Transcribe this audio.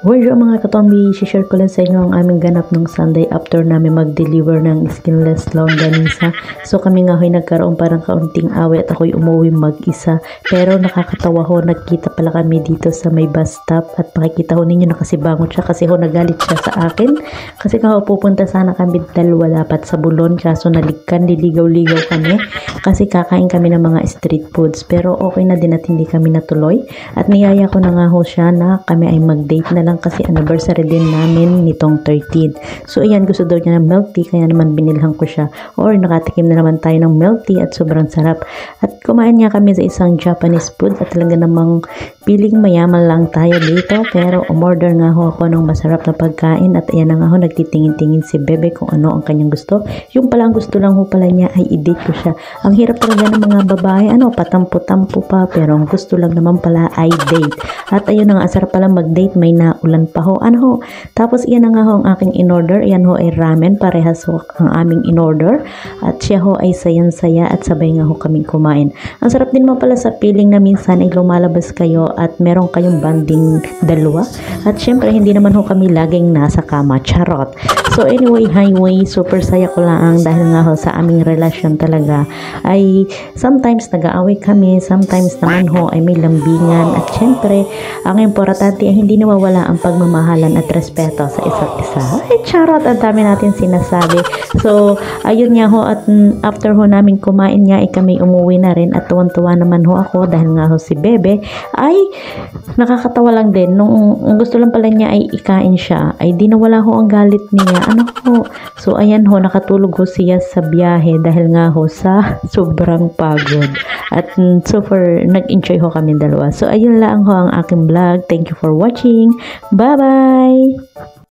Bonjour mga katombi, share ko lang sa inyo ang aming ganap ng Sunday after namin mag-deliver ng skinless longganisa. So kami nga ho'y nagkaroon parang kaunting away at ako'y umuwi mag-isa. Pero nakakatawa ho, nagkita pala kami dito sa may bus stop at pakikita ho ninyo nakasibangot siya kasi ho nagalit siya sa akin. Kasi nga ho pupunta sana kami dalawa dapat sa Bulon kaso naligkan, liligaw-ligaw kami kasi kakain kami ng mga street foods. Pero okay na din at hindi kami natuloy at niyaya ko na nga ho siya na kami ay mag-date na lang kasi anniversary din namin nitong 13. So ayan, gusto daw niya ng milk tea kaya naman binilhan ko siya. Or nakatikim na naman tayo ng milk tea at sobrang sarap. At kumain nga kami sa isang Japanese food at talaga namang piling mayaman lang tayo dito. Pero umorder nga ho ako ng masarap na pagkain at ayan na nga ho, nagtitingin-tingin si Bebe kung ano ang kanyang gusto. Yung palang gusto lang ho pala niya ay i-date ko siya. Ang hirap talaga ng mga babae, patampo-tampo pa, pero ang gusto lang naman pala ay date. At ayun na nga, asar pala mag-date, may naulan pa ho. Tapos iyan na nga ho ang aking in-order. Iyan ho ay ramen, parehas ho ang aming in-order. At siya ho ay sayang-saya at sabay nga ho kaming kumain. Ang sarap din mo pala sa feeling na minsan ay lumalabas kayo at meron kayong banding dalawa. At syempre, hindi naman ho kami laging nasa kama. Charot! So anyway, highway, super saya ko lang dahil nga ho sa aming relasyon talaga ay sometimes nag-aaway kami, sometimes naman ho ay may lambingan at syempre, ang importante ay hindi nawawala ang pagmamahalan at respeto sa isa't isa. Ay, charot! Ang dami natin sinasabi. So, ayun nga ho at after ho namin kumain nga ay kami umuwi na rin at tuwan-tuwa naman ho ako dahil nga ho si Bebe ay nakakatawa lang din. Nung gusto lang pala niya ay ikain siya, ay di nawala ho ang galit niya. So, ayan ho, nakatulog ho siya sa biyahe dahil nga ho sa sobrang pagod. At super nag-enjoy ho kami dalawa. So, ayun lang ho ang aking vlog. Thank you for watching. Bye-bye!